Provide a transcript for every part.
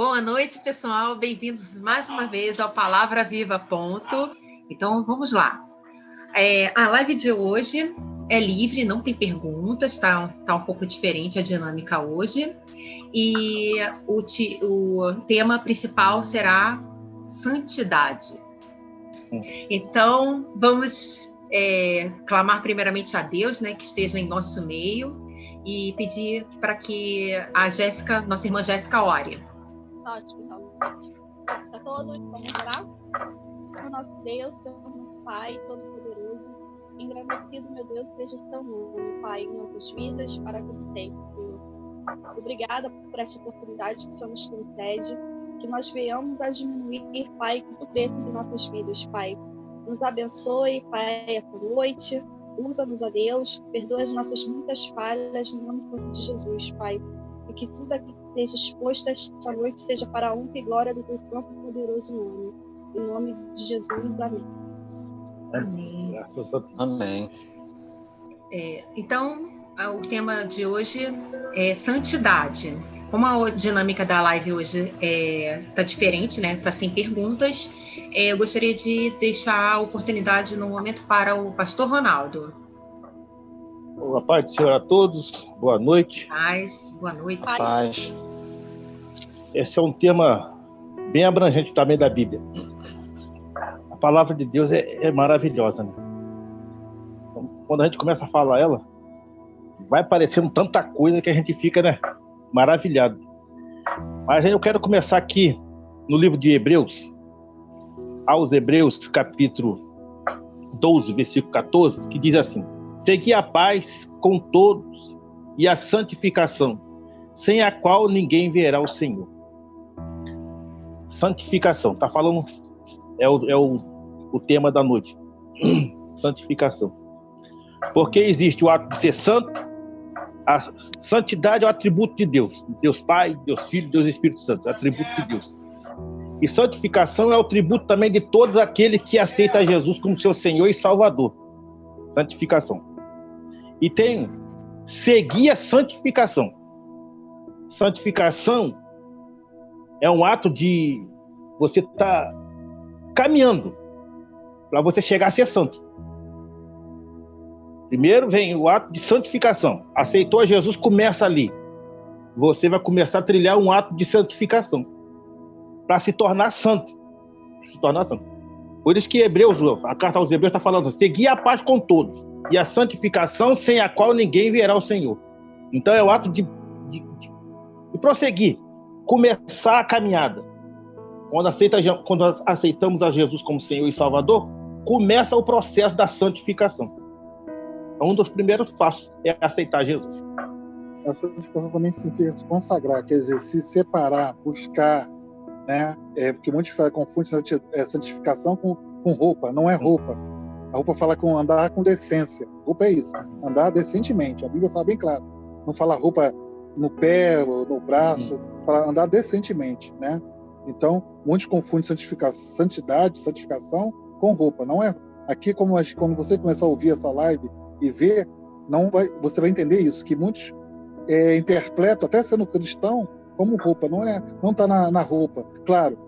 Boa noite, pessoal. Bem-vindos mais uma vez ao Palavra Viva Ponto. Então, vamos lá. A live de hoje é livre, não tem perguntas, tá um pouco diferente a dinâmica hoje. E o tema principal será santidade. Então, vamos clamar primeiramente a Deus, né, que esteja em nosso meio, e pedir para que a Jéssica, nossa irmã Jéssica, ore. Ótimo, então, gente. Para todos, vamos orar? O nosso Deus, Senhor, nosso Pai Todo-Poderoso, engrandecido, meu Deus, seja o seu nome, Pai, em nossas vidas, para todo sempre, Senhor. Obrigada por esta oportunidade que o Senhor nos concede, que nós venhamos a diminuir, Pai, com preços em nossas vidas, Pai. Nos abençoe, Pai, essa noite. Usa-nos, ó Deus, perdoa as nossas muitas falhas, no nome santo de Jesus, Pai. E que tudo aqui que esteja exposto esta noite seja para a honra e glória do teu santo e poderoso nome. Em nome de Jesus, amém. Amém. Graças a Deus. Amém. Então, o tema de hoje é santidade. Como a dinâmica da live hoje está diferente, né? Está sem perguntas, eu gostaria de deixar a oportunidade no momento para o pastor Ronaldo. Boa paz do Senhor a todos, boa noite. Boa noite. Paz. Esse é um tema bem abrangente também da Bíblia. A palavra de Deus é maravilhosa, né? Quando a gente começa a falar ela, vai aparecendo tanta coisa que a gente fica, né, maravilhado. Mas eu quero começar aqui no livro de Hebreus, aos Hebreus, capítulo 12, versículo 14, que diz assim: segui a paz com todos e a santificação, sem a qual ninguém verá o Senhor. Santificação, tá falando, é o tema da noite. Santificação. Porque existe o ato de ser santo. A santidade é o atributo de Deus. Deus Pai, Deus Filho, Deus Espírito Santo, é o atributo de Deus. E santificação é o atributo também de todos aqueles que aceitam Jesus como seu Senhor e Salvador. Santificação. E tem seguir a santificação. Santificação é um ato de você estar caminhando para você chegar a ser santo. Primeiro vem o ato de santificação. Aceitou a Jesus, começa ali. Você vai começar a trilhar um ato de santificação para se tornar santo. Por isso que Hebreus, a carta aos Hebreus está falando: seguir a paz com todos e a santificação, sem a qual ninguém verá o Senhor. Então é o ato de prosseguir, começar a caminhada. Quando aceitamos a Jesus como Senhor e Salvador, começa o processo da santificação. Um dos primeiros passos é aceitar Jesus. A santificação também significa se consagrar, quer dizer, se separar, buscar, né? Porque muitos confundem santificação com roupa. Não é roupa. A roupa fala com andar com decência. Roupa é isso, andar decentemente. A Bíblia fala bem claro. Não fala roupa no pé, no braço, fala andar decentemente, né? Então, muitos confundem santificação com roupa. Não é. Aqui, quando você começar a ouvir essa live e ver, você vai entender isso, que muitos interpretam, até sendo cristão, como roupa. Não está na roupa. Claro,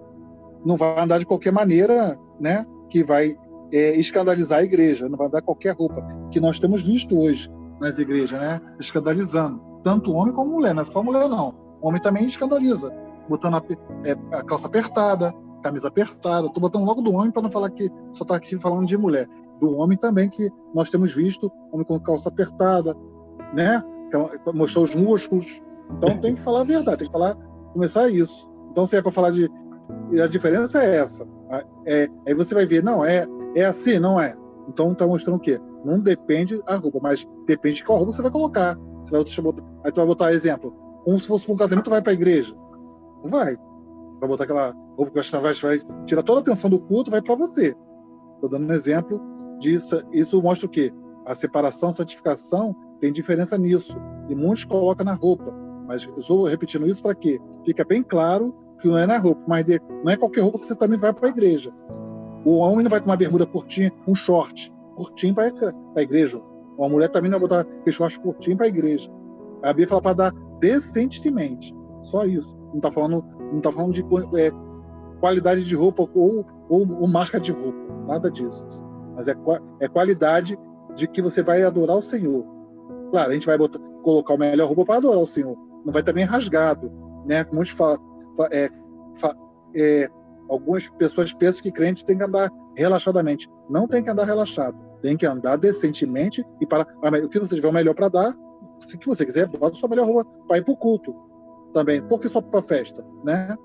não vai andar de qualquer maneira, né, que vai escandalizar a igreja, não vai andar qualquer roupa, que nós temos visto hoje nas igrejas, né, escandalizando, tanto homem como mulher, não é só mulher não, o homem também escandaliza, botando a calça apertada, camisa apertada. Estou botando logo do homem para não falar que só está aqui falando de mulher. Do homem também, que nós temos visto, homem com calça apertada, né? Mostrar os músculos. Então tem que falar a verdade, tem que começar isso. Então, se é para falar a diferença é essa. Aí você vai ver, não, é assim, não é. Então está mostrando o quê? Não depende a roupa, mas depende de qual roupa você vai colocar. Aí tu vai botar exemplo, como se fosse para um casamento, vai para a igreja. Não vai. Vai botar aquela roupa que vai tirar toda a atenção do culto, vai para você. Estou dando um exemplo disso. Isso mostra o quê? A separação, a santificação tem diferença nisso. E muitos colocam na roupa. Mas eu estou repetindo isso para quê? Fica bem claro que não é na roupa, mas não é qualquer roupa que você também vai para a igreja. O homem não vai com uma bermuda curtinha, um short curtinho para a igreja. Uma mulher também não vai botar aquele short curtinho para a igreja. A Bíblia fala para dar decentemente. Só isso. Não está falando Não está falando de qualidade de roupa ou marca de roupa, nada disso. Mas é qualidade de que você vai adorar o Senhor. Claro, a gente vai colocar a melhor roupa para adorar o Senhor. Não vai também rasgado, né? Como muitos algumas pessoas pensam que crente tem que andar relaxadamente. Não tem que andar relaxado. Tem que andar decentemente e o que você tiver o melhor para dar, se que você quiser, bota sua melhor roupa para ir para o culto também. Por que só para festa, né?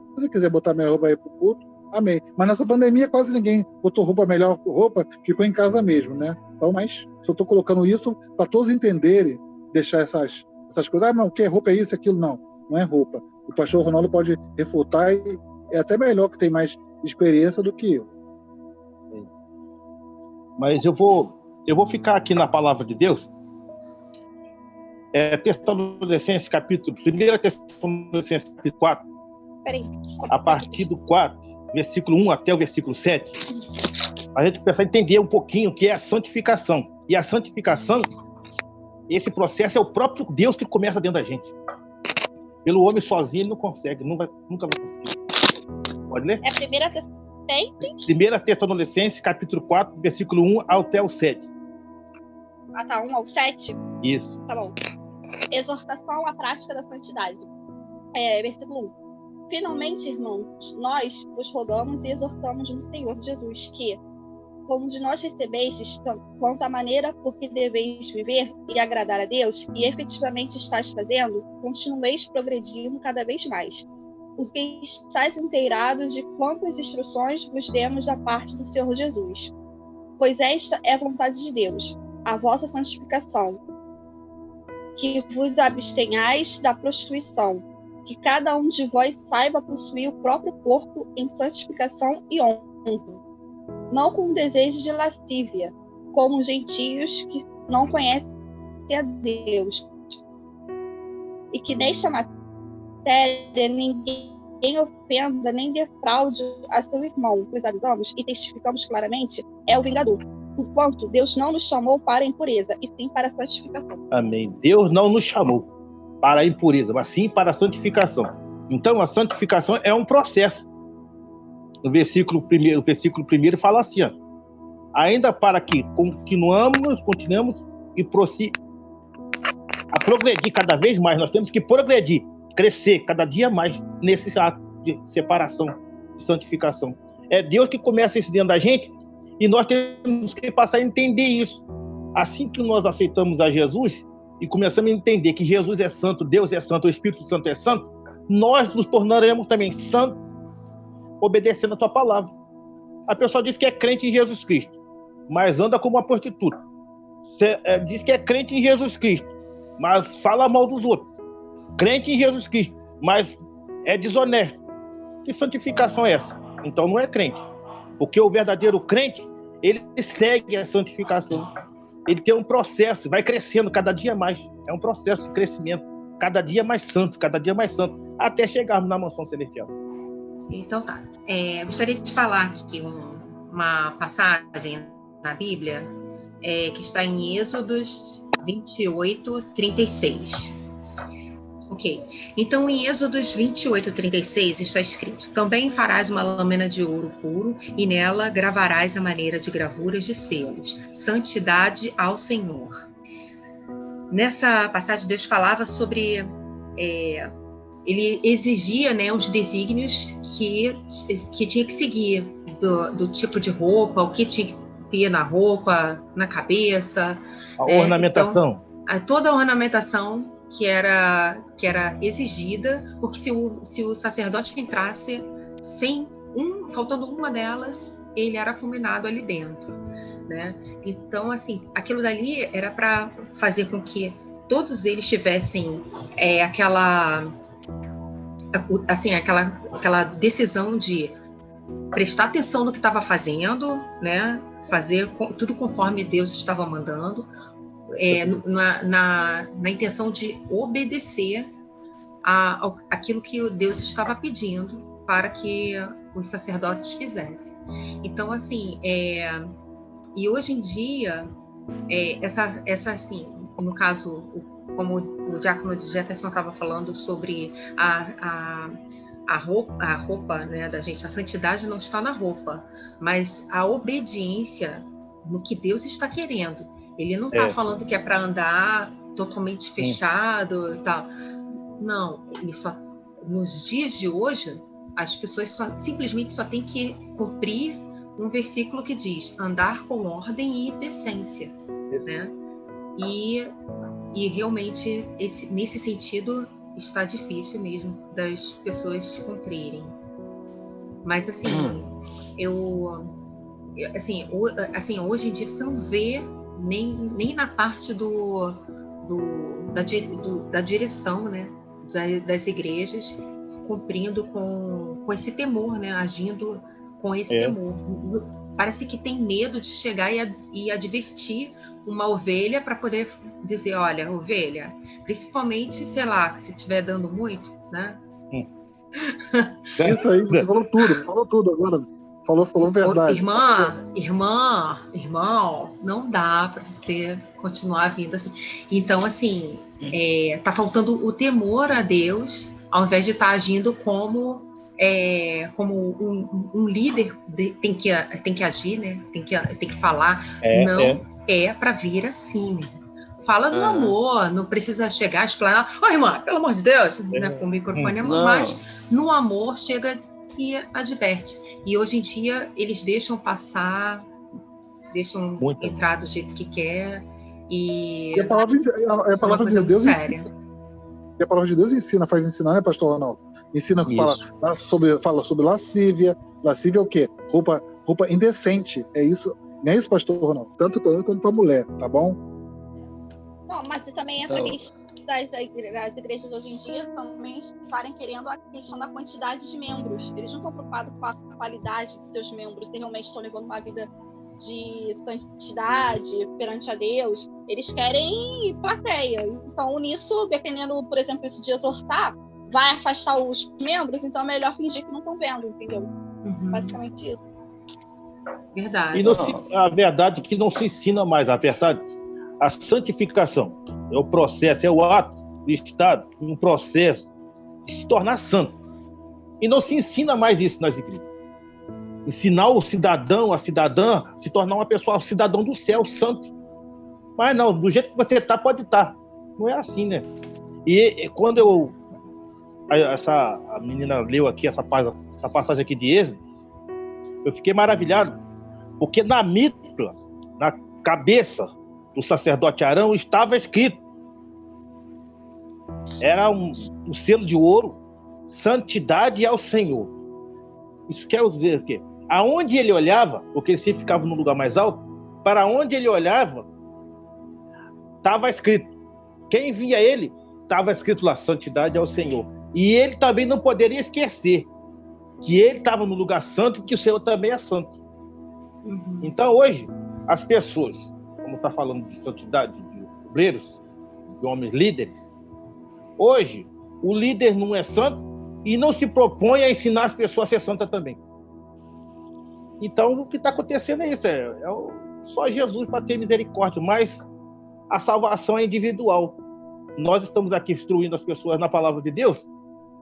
Se você quiser botar a melhor roupa para ir para o culto, amém. Mas nessa pandemia quase ninguém botou melhor roupa, ficou em casa mesmo, né? Então, mas se eu estou colocando isso para todos entenderem, deixar essas coisas, não, o que é roupa é isso, aquilo, não é roupa. O pastor Ronaldo pode refutar e é até melhor que tem mais experiência do que eu. Mas eu vou ficar aqui na palavra de Deus. Tessalonicenses capítulo 1 Tessalonicenses capítulo 4. Peraí. A partir do 4, versículo 1 até o versículo 7, a gente precisa entender um pouquinho o que é a santificação. E a santificação, esse processo é o próprio Deus que começa dentro da gente. Pelo homem sozinho ele não consegue, nunca vai conseguir. Pode ler? É a primeira Tessalonicenses? 1 Tessalonicenses, capítulo 4, versículo 1 até o 7. Ah, tá, 1 ao 7? Isso. Tá bom. Exortação à prática da santidade. Versículo 1. Finalmente, irmãos, nós vos rogamos e exortamos no Senhor Jesus que, como de nós recebestes, quanto à maneira por que deveis viver e agradar a Deus, e efetivamente estáis fazendo, continueis progredindo cada vez mais, porque estáis inteirados de quantas instruções vos demos da parte do Senhor Jesus. Pois esta é a vontade de Deus, a vossa santificação, que vos abstenhais da prostituição, que cada um de vós saiba possuir o próprio corpo em santificação e honra, não com desejo de lascívia, como gentios que não conhecem a Deus, e que nesta matéria ninguém ofenda nem defraude a seu irmão, pois avisamos e testificamos claramente, é o vingador, porquanto Deus não nos chamou para a impureza, e sim para a santificação. Amém. Deus não nos chamou para a impureza, mas sim para a santificação. Então, a santificação é um processo. No versículo 1 fala assim, ó, ainda para que continuemos e a progredir cada vez mais. Nós temos que progredir, crescer cada dia mais nesse ato de separação, de santificação. É Deus que começa isso dentro da gente e nós temos que passar a entender isso. Assim que nós aceitamos a Jesus e começamos a entender que Jesus é santo, Deus é santo, o Espírito Santo é santo, nós nos tornaremos também santos, obedecendo a tua palavra. A pessoa diz que é crente em Jesus Cristo, mas anda como uma prostituta. Diz que é crente em Jesus Cristo, mas fala mal dos outros. Crente em Jesus Cristo, mas é desonesto. Que santificação é essa? Então não é crente. Porque o verdadeiro crente, ele segue a santificação. Ele tem um processo, vai crescendo cada dia mais. É um processo de crescimento, cada dia mais santo, até chegarmos na mansão celestial. Então tá. Gostaria de falar aqui uma passagem na Bíblia que está em Êxodos 28, 36. Ok. Então, em Êxodos 28, 36 está escrito: também farás uma lâmina de ouro puro e nela gravarás a maneira de gravuras de selos. Santidade ao Senhor. Nessa passagem, Deus falava sobre... ele exigia, né, os desígnios que tinha que seguir do tipo de roupa, o que tinha que ter na roupa, na cabeça. A ornamentação. Então, toda a ornamentação que era exigida, porque se o sacerdote entrasse faltando uma delas, ele era fulminado ali dentro, né? Então, assim, aquilo dali era para fazer com que todos eles tivessem aquela decisão de prestar atenção no que estava fazendo, né? Fazer tudo conforme Deus estava mandando, na intenção de obedecer aquilo que Deus estava pedindo para que os sacerdotes fizessem. Então, assim, e hoje em dia, essa assim, no caso, como o diácono de Jefferson estava falando sobre a roupa, né, da gente, a santidade não está na roupa, mas a obediência no que Deus está querendo. Ele não está falando que é para andar totalmente fechado e tal. Não, ele só, nos dias de hoje, as pessoas simplesmente só têm que cumprir um versículo que diz andar com ordem e decência, né? E realmente, nesse sentido, está difícil mesmo das pessoas cumprirem. Mas, assim, hoje em dia você não vê nem na parte da direção, né, das igrejas, cumprindo com esse temor, né, agindo com esse temor. Parece que tem medo de chegar e advertir uma ovelha para poder dizer, olha, ovelha, principalmente, sei lá, se estiver dando muito, né? Isso aí, você falou tudo agora. Falou verdade. Irmão, não dá para você continuar vindo assim. Então, assim, tá faltando o temor a Deus, ao invés de estar agindo como um líder tem que agir, né? Tem que falar. É para vir assim, mesmo. Fala do amor, não precisa chegar a explanar. Irmã, pelo amor de Deus, né, com o microfone, mas no amor chega e adverte. E hoje em dia eles deixam passar, deixam entrar do jeito que quer. E a palavra de Deus séria. E a palavra de Deus faz ensinar, né, pastor Ronaldo? Ensina, fala sobre lascívia. Lascívia é o quê? Roupa indecente. É isso, não é isso, pastor Ronaldo? Tanto quanto para mulher, tá bom? Não, mas também essa questão das igrejas hoje em dia também estarem querendo a questão da quantidade de membros. Eles não estão preocupados com a qualidade de seus membros, se realmente estão levando uma vida de santidade perante a Deus. Eles querem plateia. Então, nisso, dependendo, por exemplo, isso de exortar, vai afastar os membros, então é melhor fingir que não estão vendo, entendeu? Basicamente isso. Verdade. A verdade é que não se ensina mais, a verdade. A santificação é o processo, é o ato de estar em um processo de se tornar santo. E não se ensina mais isso nas igrejas. Ensinar o cidadão, a cidadã, se tornar uma pessoa, um cidadão do céu, santo. Mas não, do jeito que você está, pode estar. Não é assim, né? E quando a menina leu aqui essa passagem aqui de Êxodo, eu fiquei maravilhado, porque na mitra, na cabeça do sacerdote Arão, estava escrito, era um selo de ouro, santidade ao Senhor. Isso quer dizer o quê? Aonde ele olhava, porque ele sempre ficava no lugar mais alto, para onde ele olhava, estava escrito. Quem via ele, estava escrito lá, santidade ao Senhor. E ele também não poderia esquecer que ele estava no lugar santo e que o Senhor também é santo. Então, hoje, as pessoas, como está falando de santidade, de obreiros, de homens líderes, hoje, o líder não é santo e não se propõe a ensinar as pessoas a ser santa também. Então, o que está acontecendo é isso. Só Jesus para ter misericórdia, mas a salvação é individual. Nós estamos aqui instruindo as pessoas na palavra de Deus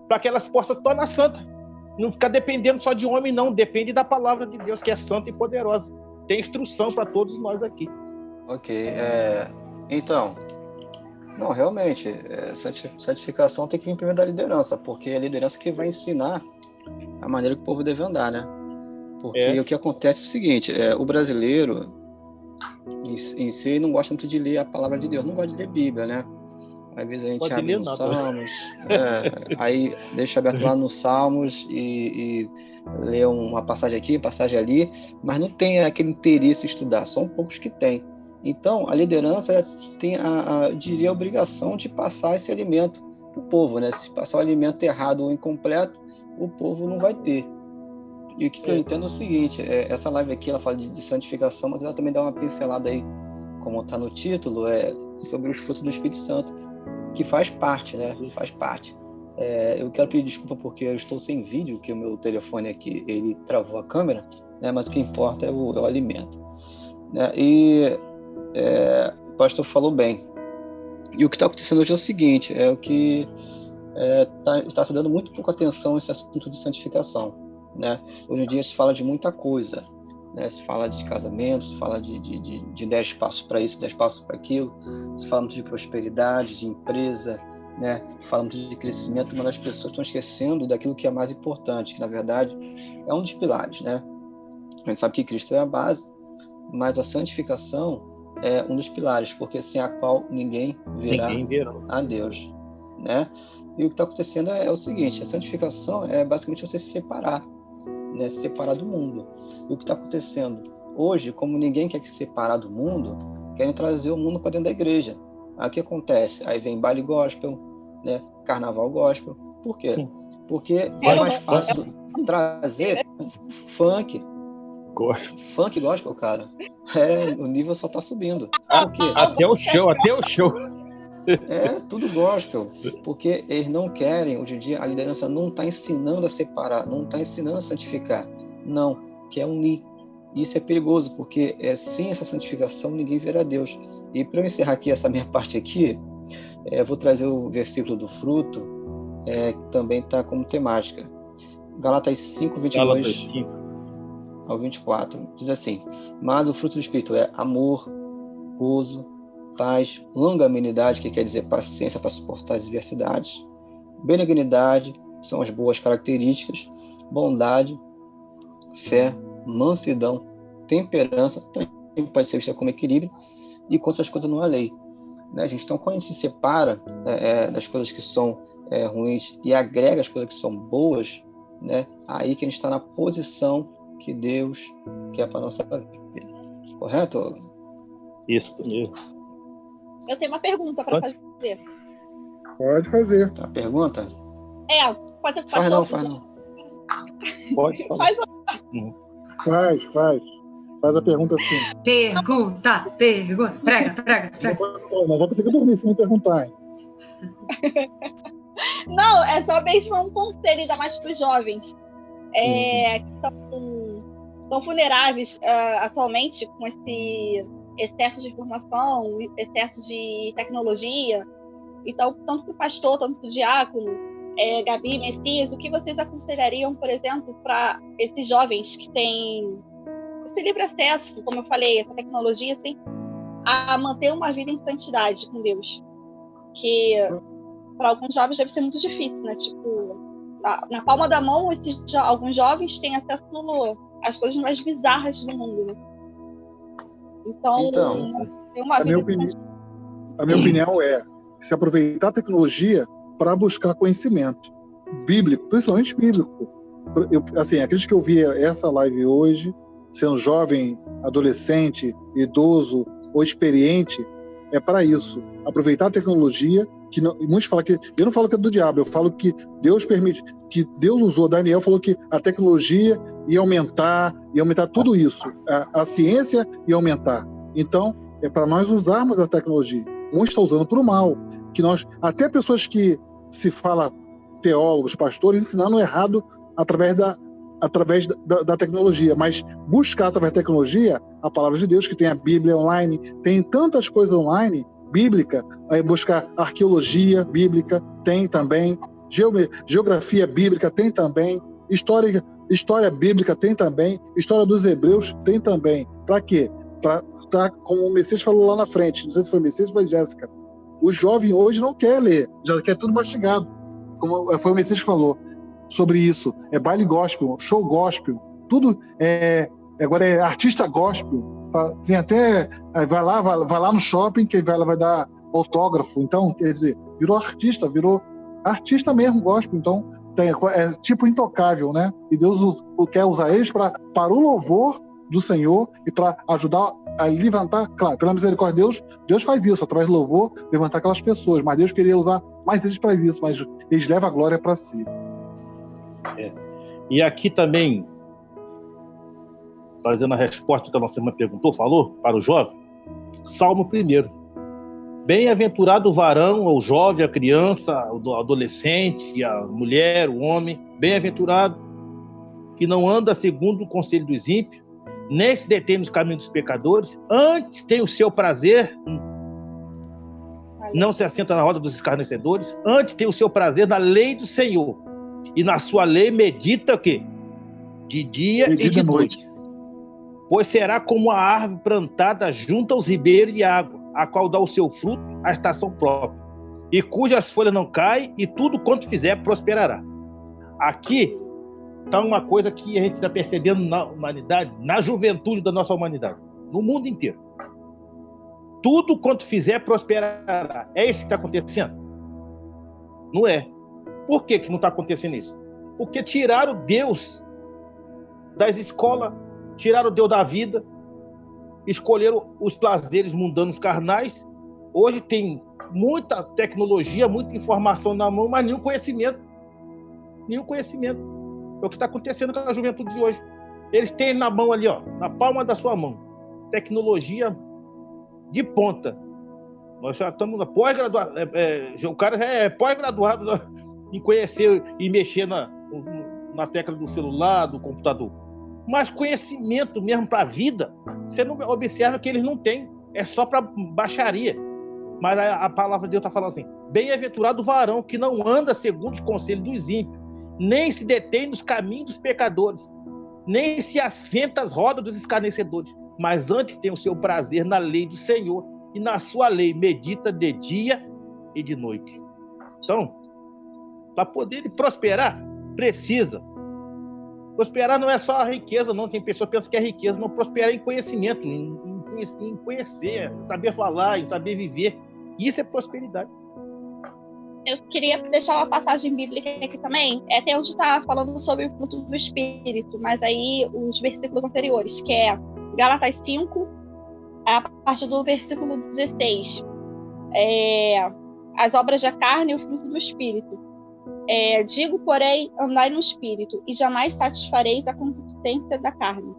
para que elas possam se tornar santas. Não ficar dependendo só de homem, não. Depende da palavra de Deus, que é santa e poderosa. Tem instrução para todos nós aqui. Ok. Então, não, realmente, santificação tem que vir primeiro da liderança, porque é a liderança que vai ensinar a maneira que o povo deve andar, né? Porque o que acontece é o seguinte, o brasileiro em si não gosta muito de ler a palavra de Deus, não gosta de ler Bíblia, né? Às vezes a gente abre nos Salmos, aí deixa aberto lá nos Salmos e lê uma passagem aqui, passagem ali, mas não tem aquele interesse em estudar, são poucos que tem. Então, a liderança tem diria, a obrigação de passar esse alimento para o povo, né? Se passar o alimento errado ou incompleto, o povo não vai ter. E o que eu entendo é o seguinte, essa live aqui, ela fala de santificação, mas ela também dá uma pincelada aí, como está no título, sobre os frutos do Espírito Santo, que faz parte, né? Faz parte. Eu quero pedir desculpa porque eu estou sem vídeo, que o meu telefone aqui, ele travou a câmera, né? Mas o que importa é o alimento. Né? E o pastor falou bem. E o que está acontecendo hoje é o seguinte, o que está se dando muito pouca atenção a esse assunto de santificação, né? Hoje em dia se fala de muita coisa, né? Se fala de casamento, se fala de 10 passos para isso, 10 passos para aquilo, se fala muito de prosperidade, de empresa, né? Fala muito de crescimento, mas as pessoas estão esquecendo daquilo que é mais importante, que na verdade é um dos pilares, né? A gente sabe que Cristo é a base, mas a santificação é um dos pilares, porque sem a qual ninguém verá a Deus, né? E o que está acontecendo é o seguinte: a santificação é basicamente você se separar, né? Se separar do mundo. E o que está acontecendo hoje, como ninguém quer se separar do mundo, querem trazer o mundo para dentro da igreja. Aí o que acontece? Aí vem baile gospel, né? Carnaval gospel. Por quê? Porque é mais fácil trazer funk. Gospel, cara. O nível só tá subindo. Por quê? Até o show. Tudo gospel. Porque eles não querem, hoje em dia, a liderança não está ensinando a separar, não está ensinando a santificar. Não, quer unir. Isso é perigoso, porque sem essa santificação ninguém verá Deus. E para eu encerrar aqui essa minha parte aqui, eu vou trazer o versículo do fruto, que também está como temática. Gálatas 5, 22 ao 24. Diz assim: mas o fruto do Espírito é amor, gozo, paz, longanimidade, que quer dizer paciência para suportar as adversidades, benignidade, são as boas características, bondade, fé, mansidão, temperança, também pode ser vista como equilíbrio, e com essas coisas não há lei. Né, gente? Então, quando a gente se separa das coisas que são ruins e agrega as coisas que são boas, né, aí que a gente está na posição que Deus quer para a nossa vida. Correto? Isso mesmo. Eu tenho uma pergunta para fazer. Pode fazer. A pergunta? Pode faz não. Pode. Faz a pergunta assim. Pergunta. Prega. Não vai conseguir dormir se não perguntar, hein? Não, é só mesmo um conselho, ainda mais para os jovens. Que são vulneráveis atualmente com esse excesso de informação, excesso de tecnologia. Então, tanto para o pastor, tanto para o diácono, Gabi, Messias, o que vocês aconselhariam, por exemplo, para esses jovens que têm esse livre acesso, como eu falei, essa tecnologia, assim, a manter uma vida em santidade com Deus? Que para alguns jovens deve ser muito difícil, né? Tipo, na palma da mão, alguns jovens têm acesso às coisas mais bizarras do mundo, né? Então tem uma vida a minha opinião é se aproveitar a tecnologia para buscar conhecimento bíblico, principalmente bíblico. Aqueles que eu vi essa live hoje, sendo jovem, adolescente, idoso ou experiente, é para isso. Aproveitar a tecnologia, que não, muitos falam que... Eu não falo que é do diabo, eu falo que Deus permite, que Deus usou. Daniel falou que a tecnologia ia aumentar tudo isso. A ciência ia aumentar. Então, é para nós usarmos a tecnologia. Muitos estão usando para o mal. Até pessoas que se fala teólogos, pastores, ensinando errado através da tecnologia, mas buscar através da tecnologia a palavra de Deus, que tem a Bíblia online, tem tantas coisas online, bíblica, buscar arqueologia bíblica, tem também, geografia bíblica tem também, história bíblica tem também, história dos hebreus tem também. Para quê? Para, como o Messias falou lá na frente, não sei se foi o Messias ou foi Jéssica, o jovem hoje não quer ler, já quer tudo mastigado, como foi o Messias que falou sobre isso. É baile gospel, show gospel, tudo agora é artista gospel. Tem até vai lá no shopping que vai dar autógrafo. Então, quer dizer, virou artista mesmo gospel. Então, é tipo intocável, né? E Deus quer usar eles para o louvor do Senhor e para ajudar a levantar, claro, pela misericórdia de Deus faz isso, através do louvor, levantar aquelas pessoas, mas Deus queria usar mais eles para isso, mas eles levam a glória para si. E aqui também, trazendo a resposta que a nossa irmã falou, para o jovem, Salmo 1. Bem-aventurado o varão, ou o jovem, a criança, o adolescente, a mulher, o homem, bem-aventurado que não anda segundo o conselho dos ímpios, nem se detém nos caminhos dos pecadores, antes tem o seu prazer não se assenta na roda dos escarnecedores, antes tem o seu prazer na lei do Senhor, e na sua lei medita o quê? De dia e de noite. Pois será como a árvore plantada junto aos ribeiros de água, a qual dá o seu fruto à estação própria, e cujas folhas não caem, e tudo quanto fizer prosperará. Aqui está uma coisa que a gente está percebendo na humanidade, na juventude da nossa humanidade, no mundo inteiro. Tudo quanto fizer prosperará. É isso que está acontecendo? Não é. Por que não está acontecendo isso? Porque tiraram Deus das escolas, tiraram Deus da vida, escolheram os prazeres mundanos carnais. Hoje tem muita tecnologia, muita informação na mão, mas nenhum conhecimento. Nenhum conhecimento. É o que está acontecendo com a juventude de hoje. Eles têm na mão ali, ó, na palma da sua mão, tecnologia de ponta. Nós já estamos na pós-graduado. O cara já é pós-graduado em conhecer e mexer na tecla do celular, do computador. Mas conhecimento mesmo para a vida, você não observa que eles não têm. É só para baixaria. Mas a palavra de Deus está falando assim: bem-aventurado o varão que não anda segundo os conselhos dos ímpios, nem se detém nos caminhos dos pecadores, nem se assenta às rodas dos escarnecedores, mas antes tem o seu prazer na lei do Senhor, e na sua lei medita de dia e de noite. Então, para poder prosperar, precisa. Prosperar não é só a riqueza, não. Tem pessoas que pensam que é riqueza, não. Prosperar em conhecimento, em conhecer, em saber falar, em saber viver. Isso é prosperidade. Eu queria deixar uma passagem bíblica aqui também, até onde está falando sobre o fruto do Espírito, mas aí os versículos anteriores, que é Gálatas 5, a partir do versículo 16. As obras da carne e o fruto do Espírito. Digo, porém, andai no Espírito, e jamais satisfareis a concupiscência da carne.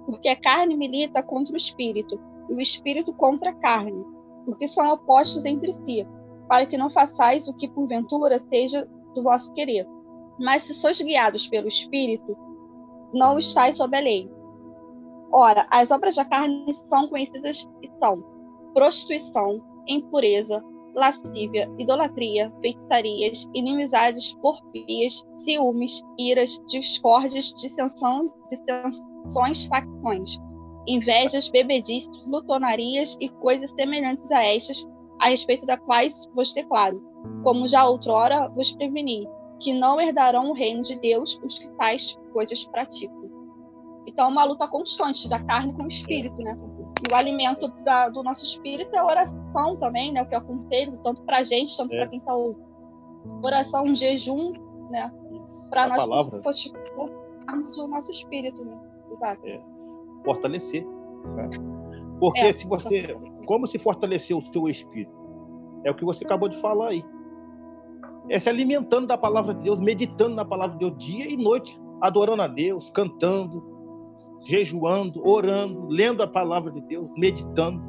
Porque a carne milita contra o Espírito, e o Espírito contra a carne, porque são opostos entre si, para que não façais o que porventura seja do vosso querer. Mas se sois guiados pelo Espírito, não estáis sob a lei. Ora, as obras da carne são conhecidas e são prostituição, impureza, lascívia, idolatria, feitiçarias, inimizades, porfias, ciúmes, iras, discórdias, dissensões, facções, invejas, bebedices, glutonarias e coisas semelhantes a estas, a respeito da quais vos declaro, como já outrora vos preveni, que não herdarão o reino de Deus os que tais coisas praticam. Então, é uma luta constante da carne com o espírito, né? E o alimento do nosso espírito é a oração também, né? O que eu aconselho, tanto para a gente, tanto para quem está ouvindo. Oração, um jejum, né? Para nós fortalecermos o nosso espírito, né? Exato. Fortalecer. Né? Porque se você... Como se fortalecer o seu espírito? É o que você acabou de falar aí. É se alimentando da palavra de Deus, meditando na palavra de Deus dia e noite, adorando a Deus, cantando, jejuando, orando, lendo a palavra de Deus, meditando.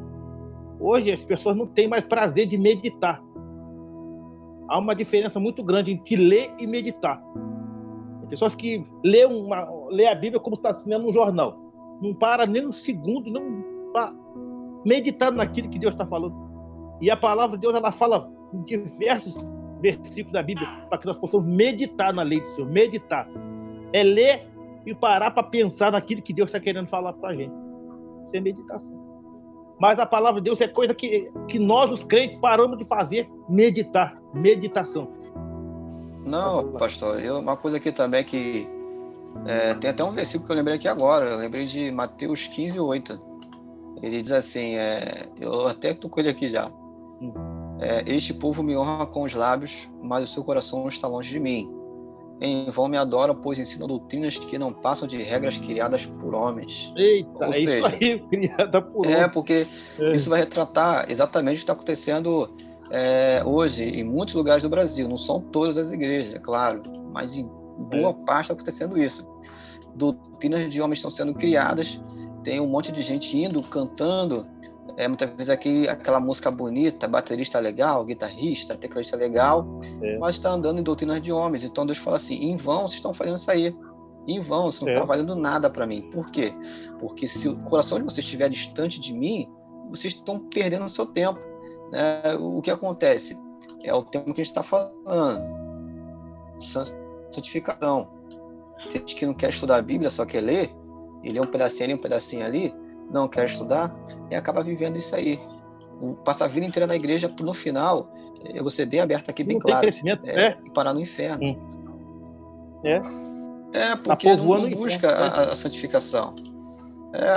Hoje as pessoas não têm mais prazer de meditar. Há uma diferença muito grande entre ler e meditar. Tem pessoas que lê a Bíblia como está assinando um jornal. Não para nem um segundo, não para meditar naquilo que Deus está falando. E a palavra de Deus, ela fala em diversos versículos da Bíblia para que nós possamos meditar na lei do Senhor. Meditar. É ler e parar para pensar naquilo que Deus está querendo falar para a gente. Isso é meditação. Mas a palavra de Deus é coisa que nós, os crentes, paramos de fazer. Meditar. Meditação. Não, pastor, uma coisa aqui também que tem até um versículo que eu lembrei aqui agora. Eu lembrei de Mateus 15, 8. Ele diz assim, eu até tô com ele aqui já. Este povo me honra com os lábios, mas o seu coração está longe de mim. Em vão me adoram, pois ensinam doutrinas que não passam de regras criadas por homens. Eita, ou seja, isso aí, criada por homens. Porque isso vai retratar exatamente o que está acontecendo hoje em muitos lugares do Brasil. Não são todas as igrejas, é claro, mas em boa parte está acontecendo isso. Doutrinas de homens estão sendo criadas, tem um monte de gente indo, cantando, muitas vezes aquela música bonita, baterista legal, guitarrista, tecladista legal, mas está andando em doutrinas de homens. Então Deus fala assim, em vão vocês estão fazendo isso aí, em vão, isso não está valendo nada para mim. Por quê? Porque se o coração de vocês estiver distante de mim, vocês estão perdendo o seu tempo. né? O que acontece? É o tema que a gente está falando. Santificação. Tem gente que não quer estudar a Bíblia, só quer ler, e lê um pedacinho ali, não quer estudar, e acaba vivendo isso aí. Passa a vida inteira na igreja, no final, eu vou ser bem aberto aqui, bem Não claro, tem crescimento, e parar no inferno. Porque não busca a santificação.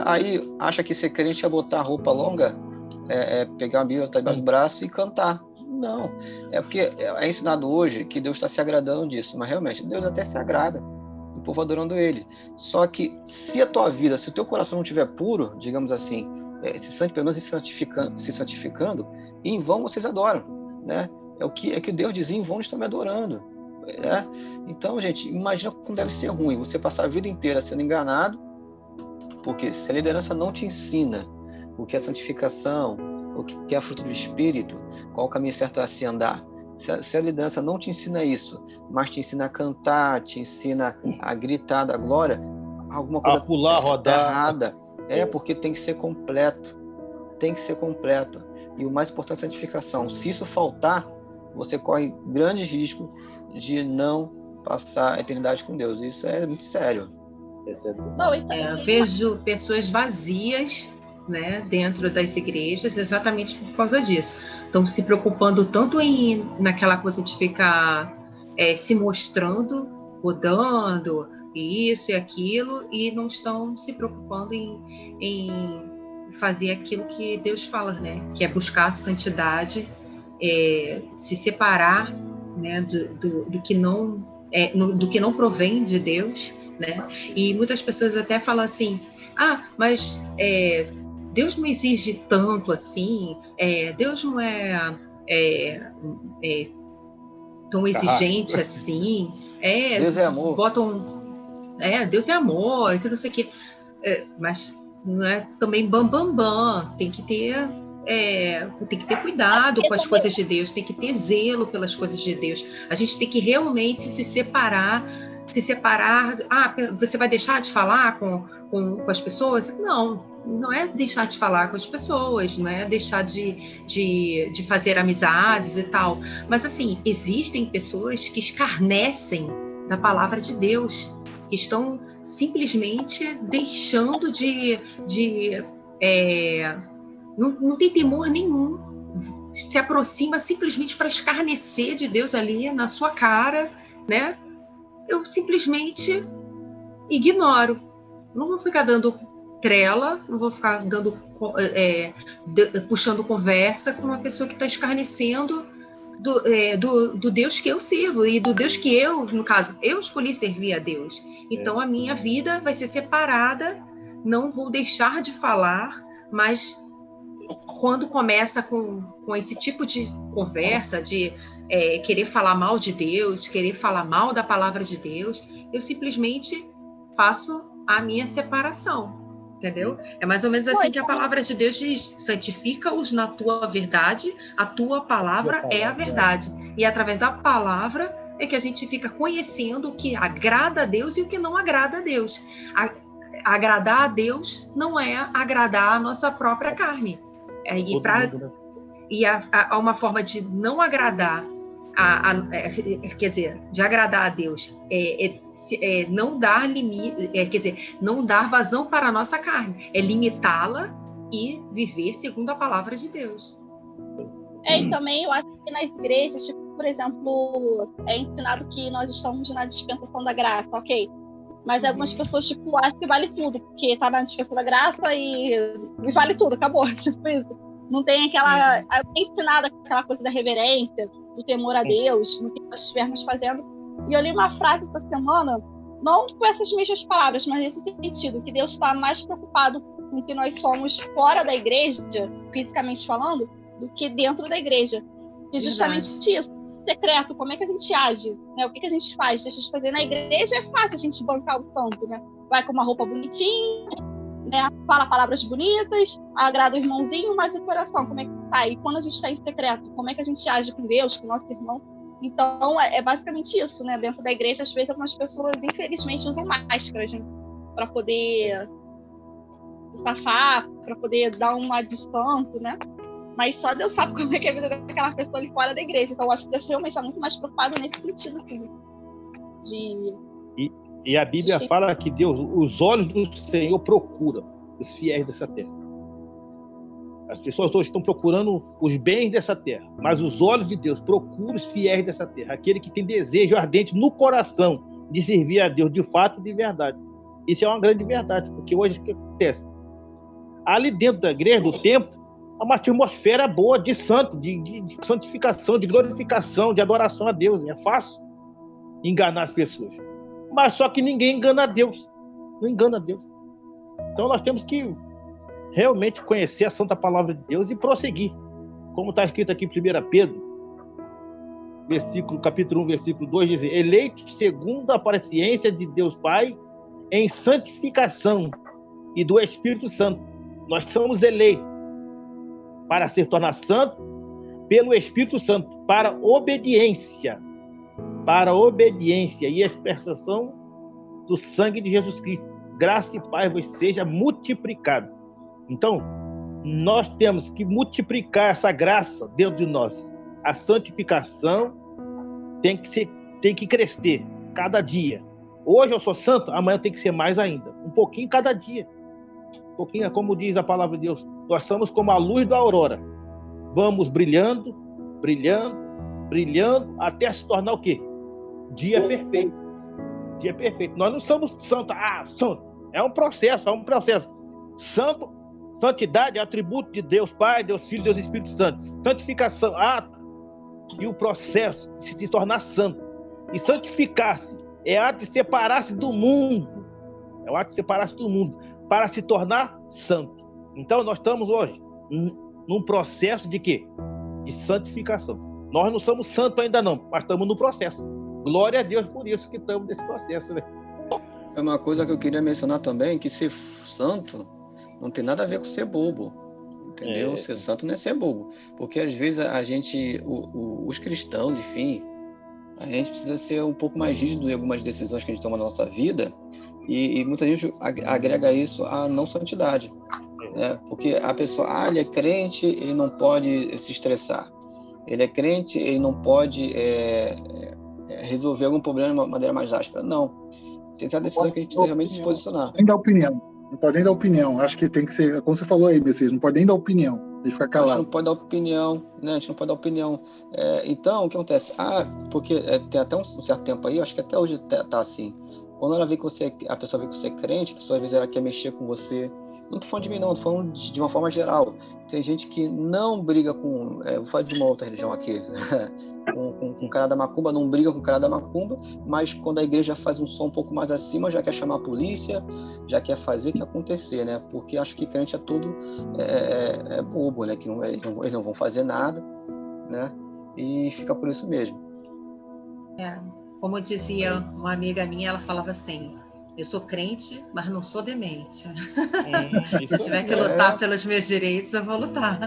Aí acha que ser crente é botar roupa longa, pegar a Bíblia debaixo do braço e cantar. Não, é porque é ensinado hoje que Deus está se agradando disso, mas realmente Deus até se agrada do povo adorando Ele. Só que se a tua vida, se o teu coração não estiver puro, digamos assim, pelo menos se santificando, em vão vocês adoram, né? É o que Deus dizia, em vão estão me adorando, né? Então, gente, imagina como deve ser ruim você passar a vida inteira sendo enganado, porque se a liderança não te ensina o que é santificação, o que é fruto do Espírito, qual o caminho certo a se andar, se a liderança não te ensina isso, mas te ensina a cantar, te ensina a gritar da glória, alguma coisa a pular, rodar, errada. Porque tem que ser completo. Tem que ser completo. E o mais importante é a santificação. Se isso faltar, você corre grande risco de não passar a eternidade com Deus. Isso é muito sério. Vejo pessoas vazias, né, dentro das igrejas exatamente por causa disso. Estão se preocupando tanto naquela coisa de ficar se mostrando, rodando, isso e aquilo, e não estão se preocupando em fazer aquilo que Deus fala, né? Que é buscar a santidade, se separar, né, do que não provém de Deus, né? E muitas pessoas até falam assim, mas Deus não exige tanto assim, Deus não é tão exigente assim, Deus é amor. Deus é amor, que não sei o quê. Mas não é também bam, tem que ter cuidado com as coisas de Deus, tem que ter zelo pelas coisas de Deus. A gente tem que realmente se separar. Você vai deixar de falar com as pessoas? Não é deixar de falar com as pessoas, não é deixar de fazer amizades e tal. Mas, assim, existem pessoas que escarnecem da palavra de Deus, que estão simplesmente deixando não tem temor nenhum, se aproxima simplesmente para escarnecer de Deus ali na sua cara, né? Eu simplesmente ignoro. Não vou ficar dando trela, não vou ficar puxando conversa com uma pessoa que está escarnecendo do Deus que eu sirvo e do Deus que no caso, eu escolhi servir a Deus. Então a minha vida vai ser separada, não vou deixar de falar, mas quando começa com esse tipo de conversa, de querer falar mal de Deus, querer falar mal da palavra de Deus, eu simplesmente faço a minha separação, entendeu? É mais ou menos assim que a palavra de Deus diz: santifica-os na tua verdade, a tua palavra é a verdade. E através da palavra é que a gente fica conhecendo o que agrada a Deus e o que não agrada a Deus. Agradar a Deus não é agradar a nossa própria carne. Há uma forma de não agradar, quer dizer, de agradar a Deus, não dar limite, não dar vazão para a nossa carne, é limitá-la e viver segundo a palavra de Deus. E também eu acho que nas igrejas, por exemplo, é ensinado que nós estamos na dispensação da graça, ok? Mas algumas pessoas, acham que vale tudo, porque tá na dispensação da graça e vale tudo, acabou, isso. Não tem aquela... É ensinada aquela coisa da reverência, do temor a Deus, no que nós estivermos fazendo. E eu li uma frase essa semana, não com essas mesmas palavras, mas nesse sentido, que Deus está mais preocupado com o que nós somos fora da igreja, fisicamente falando, do que dentro da igreja. E justamente isso. Secreto, como é que a gente age, né? O que a gente faz? Deixa de fazer na igreja, é fácil a gente bancar o santo, né? Vai com uma roupa bonitinha, né? Fala palavras bonitas, agrada o irmãozinho, mas o coração, como é que tá? E quando a gente está em secreto, como é que a gente age com Deus, com o nosso irmão? Então, é basicamente isso, né? Dentro da igreja, às vezes, algumas pessoas, infelizmente, usam máscaras, né? Para poder safar, para poder dar uma distância, né? mas só Deus sabe como é que é a vida daquela pessoa ali fora da igreja. Então, eu acho que Deus realmente está muito mais preocupado nesse sentido, assim, E a Bíblia fala que Deus, os olhos do Senhor procuram os fiéis dessa terra. As pessoas hoje estão procurando os bens dessa terra, mas os olhos de Deus procuram os fiéis dessa terra, aquele que tem desejo ardente no coração de servir a Deus de fato e de verdade. Isso é uma grande verdade, porque hoje o que acontece? Ali dentro da igreja, do templo, há uma atmosfera boa de santo, de santificação, de glorificação, de adoração a Deus. É fácil enganar as pessoas. Mas só que ninguém engana a Deus. Não engana a Deus. Então nós temos que realmente conhecer a santa palavra de Deus e prosseguir. Como está escrito aqui em 1 Pedro, capítulo 1, versículo 2, diz: eleitos segundo a presciência de Deus Pai, em santificação e do Espírito Santo. Nós somos eleitos para se tornar santo pelo Espírito Santo, para obediência e expressão do sangue de Jesus Cristo. Graça e paz vos seja multiplicado. Então, nós temos que multiplicar essa graça dentro de nós. A santificação tem que crescer cada dia. Hoje eu sou santo, amanhã tem que ser mais ainda. Um pouquinho cada dia. Um pouquinho, como diz a palavra de Deus, nós somos como a luz da aurora. Vamos brilhando, brilhando, brilhando, até se tornar o quê? Dia perfeito. Dia perfeito. Nós não somos santos. Santo. É um processo. Santidade é atributo de Deus Pai, Deus Filho, Deus Espírito Santo. Santificação, ato e o processo de se tornar santo. E santificar-se é ato de separar-se do mundo. É o ato de separar-se do mundo para se tornar santo. Então nós estamos hoje num processo de quê? De santificação. Nós não somos santos ainda não, mas estamos no processo. Glória a Deus por isso que estamos nesse processo, né? É uma coisa que eu queria mencionar também, que ser santo não tem nada a ver com ser bobo, entendeu? Ser santo não é ser bobo, porque às vezes a gente, os cristãos, enfim, a gente precisa ser um pouco mais rígido em algumas decisões que a gente toma na nossa vida, e muita gente agrega isso à não santidade, né? Porque a pessoa, ele é crente, ele não pode se estressar, ele é crente, ele não pode resolver algum problema de uma maneira mais áspera. Não. Tem essa decisão que a gente precisa realmente se posicionar. Nem dar opinião. Não pode nem dar opinião. Acho que tem que ser, como você falou aí, Messias, não pode nem dar opinião. Tem que ficar calado. A gente não pode dar opinião, né? A gente não pode dar opinião. Então, o que acontece? Porque tem até um certo tempo aí, acho que até hoje tá assim. Quando ela vê que a pessoa vê que você é crente, a pessoa às vezes ela quer mexer com você. Não tô falando de mim, não, tô falando de uma forma geral. Tem gente que não briga com... vou falar de uma outra religião aqui. com o cara da macumba, não briga com o cara da macumba, mas quando a igreja faz um som um pouco mais acima, já quer chamar a polícia, já quer fazer o que acontecer, né? Porque acho que crente é tudo bobo, né? Que eles não vão fazer nada, né? E fica por isso mesmo. Como dizia uma amiga minha, ela falava assim: eu sou crente, mas não sou demente. Se eu tiver que lutar pelos meus direitos, eu vou lutar.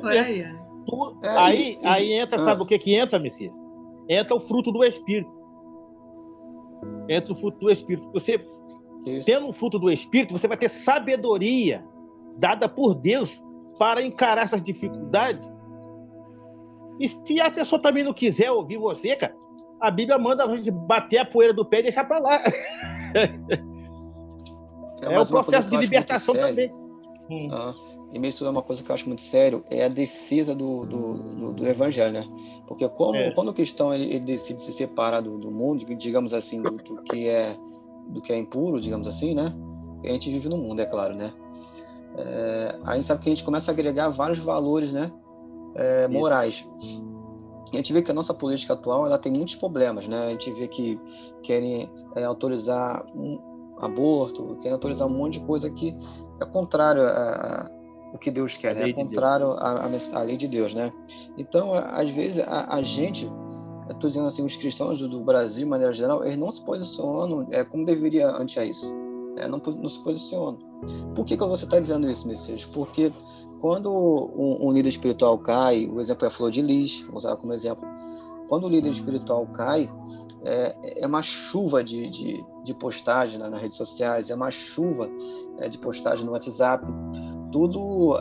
Por aí. Aí entra, sabe o que entra, Messias? Entra o fruto do Espírito. Entra o fruto do Espírito. Você, tendo o fruto do Espírito, você vai ter sabedoria dada por Deus para encarar essas dificuldades. E se a pessoa também não quiser ouvir você, cara, a Bíblia manda a gente bater a poeira do pé e deixar para lá. É um processo de libertação também. E me estudar uma coisa que eu acho muito sério, é a defesa do evangelho, né? Porque quando o cristão ele decide se separar do mundo, digamos assim, do que é impuro, digamos assim, né? A gente vive no mundo, é claro, né? A gente sabe que a gente começa a agregar vários valores, né? Morais. E a gente vê que a nossa política atual ela tem muitos problemas, né? A gente vê que querem autorizar aborto, querem autorizar um monte de coisa que é contrário o que Deus quer, né? É contrário à lei de Deus, né? Então, às vezes, a gente, estou dizendo assim, os cristãos do Brasil, de maneira geral, eles não se posicionam como deveria antes a isso. Não se posicionam. Por que você está dizendo isso, Messias? Porque quando um líder espiritual cai, o exemplo é a Flor de Lis, vou usar como exemplo, quando o líder espiritual cai, é uma chuva de postagem nas redes sociais, é uma chuva de postagem no WhatsApp, tudo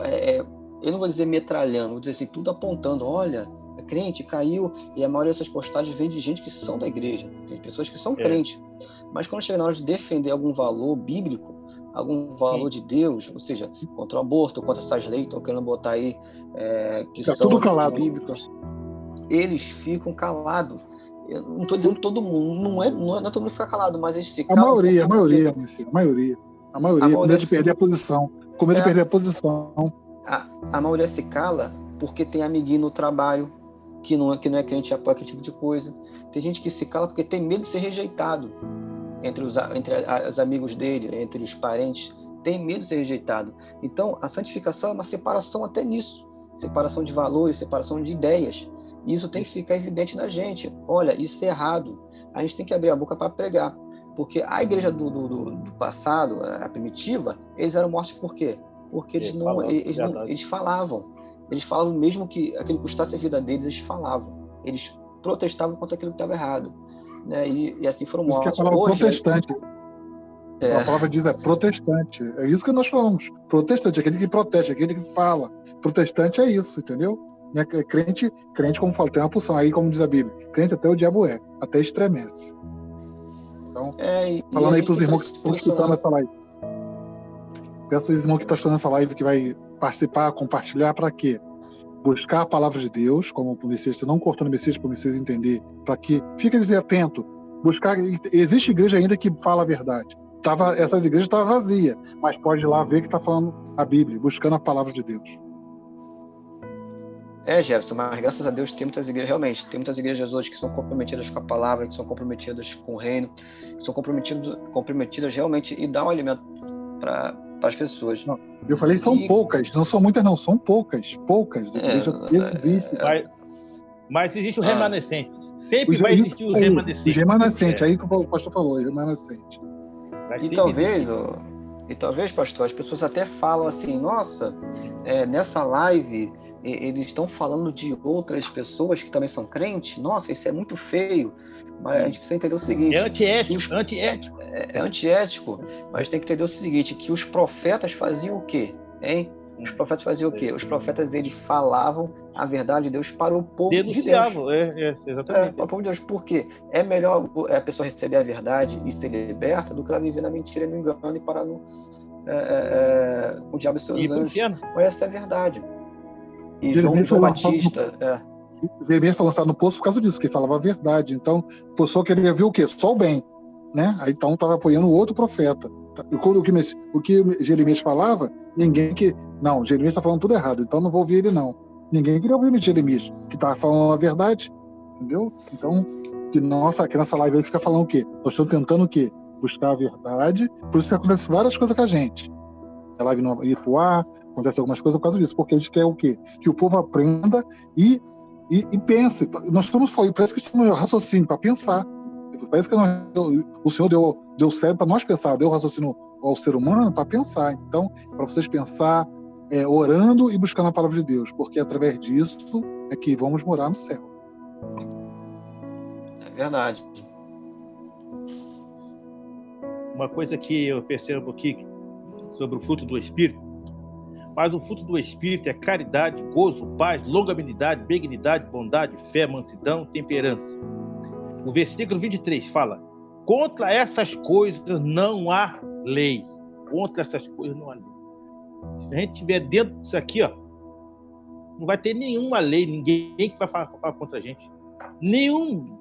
eu não vou dizer metralhando, vou dizer assim, tudo apontando, olha, é crente, caiu, e a maioria dessas postagens vem de gente que são da igreja, tem pessoas que são crentes, mas quando chega na hora de defender algum valor bíblico, algum valor de Deus, ou seja, contra o aborto, contra essas leis que estão querendo botar aí, que Tá são tudo calado. bíblicas, eles ficam calados. Eu não estou dizendo todo mundo, não é todo mundo ficar calado, mas eles se A calam. maioria, Messias, a maioria, com medo de perder a posição, A maioria se cala porque tem amiguinho no trabalho que não é crente e apoia aquele tipo de coisa. Tem gente que se cala porque tem medo de ser rejeitado entre os amigos dele, entre os parentes. Tem medo de ser rejeitado. Então, a santificação é uma separação até nisso. Separação de valores, separação de ideias. E isso tem que ficar evidente na gente. Olha, isso é errado. A gente tem que abrir a boca para pregar. Porque a igreja do passado, a primitiva, eles eram mortos por quê? Porque eles falavam. Eles falavam mesmo que aquilo custasse a vida deles, eles falavam. Eles protestavam contra aquilo que estava errado. Né? E assim foram mortos. Isso que é a palavra protestante. A palavra diz protestante. É isso que nós falamos. Protestante, aquele que protesta, aquele que fala. Protestante é isso, entendeu? Crente, como fala, tem uma porção aí, como diz a Bíblia. Crente até o diabo até estremece. Então, falando aí para os irmãos que estão escutando essa live. Peço aos irmãos que estão escutando essa live que vai participar, compartilhar, para quê? Buscar a palavra de Deus, como o Messias, não cortando o Messias para o Messias entender, para que fique atento. Buscar, existe igreja ainda que fala a verdade. Essas igrejas estavam vazias, mas pode ir lá ver que está falando a Bíblia, buscando a palavra de Deus. Jefferson, mas graças a Deus tem muitas igrejas, realmente, tem muitas igrejas hoje que são comprometidas com a palavra, que são comprometidas com o reino, que são comprometidas realmente e dão alimento para as pessoas. Não, eu falei são poucas, não são muitas não, são poucas. Mas existe o remanescente. Sempre vai existir os remanescentes. Os remanescentes, aí que o pastor falou, remanescente. E talvez, pastor, as pessoas até falam assim, nossa, nessa live eles estão falando de outras pessoas que também são crentes, nossa, isso é muito feio, mas a gente precisa entender o seguinte... É antiético, mas tem que entender o seguinte, que os profetas faziam o quê? Hein? Os profetas faziam o quê? Os profetas, eles falavam a verdade de Deus para o povo de Deus. Exatamente. Para o povo de Deus. Por quê? É melhor a pessoa receber a verdade e ser liberta do que ela viver na mentira e no engano e parar com o diabo e seus anjos. Mas essa é a verdade. E João Batista... Jeremias foi lançado no poço por causa disso, que ele falava a verdade. Então, a pessoa queria ver o quê? Só o bem. Né? Aí, então, estava apoiando o outro profeta. O que Jeremias falava, ninguém que... Não, Jeremias está falando tudo errado, então não vou ouvir ele, não. Ninguém queria ouvir Jeremias, que estava falando a verdade. Entendeu? Então, aqui nessa live ele fica falando o quê? Nós estamos tentando o quê? Buscar a verdade. Por isso que acontece várias coisas com a gente. A live não ir pro ar, acontece algumas coisas por causa disso, porque a gente quer o quê? Que o povo aprenda e pense. Nós parece que estamos raciocínio para pensar. Parece que o Senhor deu cérebro para nós pensar, deu raciocínio ao ser humano para pensar. Então, para vocês pensar, orando e buscando a palavra de Deus, porque através disso é que vamos morar no céu. É verdade. Uma coisa que eu percebo aqui sobre o fruto do Espírito, mas o fruto do Espírito é caridade, gozo, paz, longanimidade, benignidade, bondade, fé, mansidão, temperança. O versículo 23 fala: contra essas coisas não há lei. Contra essas coisas não há lei. Se a gente estiver dentro disso aqui, não vai ter nenhuma lei, ninguém que vai falar contra a gente. Nenhuma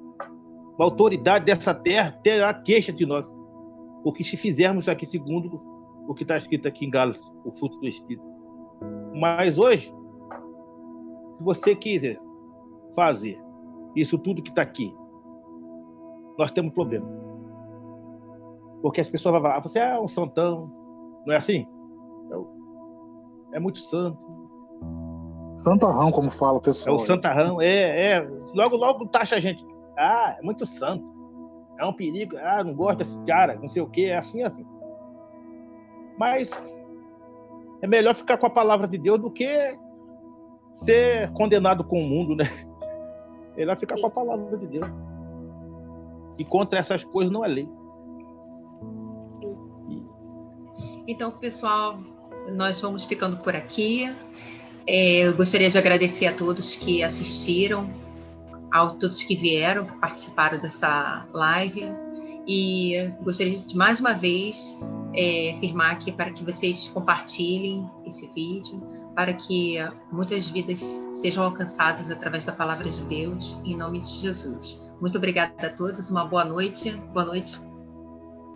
autoridade dessa terra terá queixa de nós. Porque se fizermos aqui segundo o que está escrito aqui em Gálatas, o fruto do Espírito. Mas hoje, se você quiser fazer isso tudo que está aqui, nós temos um problema. Porque as pessoas vão falar, você é um santão, não é assim? É muito santo. Santarrão, como fala o pessoal. É o santarrão, logo taxa a gente. É muito santo. É um perigo, não gosto desse cara, não sei o quê, é assim. Mas é melhor ficar com a palavra de Deus do que ser condenado com o mundo, né? É melhor ficar com a palavra de Deus. E contra essas coisas não é lei. Então, pessoal, nós vamos ficando por aqui. Eu gostaria de agradecer a todos que assistiram, a todos que vieram, que participaram dessa live, e gostaria de, mais uma vez, afirmar aqui para que vocês compartilhem esse vídeo, para que muitas vidas sejam alcançadas através da palavra de Deus, em nome de Jesus. Muito obrigada a todos, uma boa noite. Boa noite.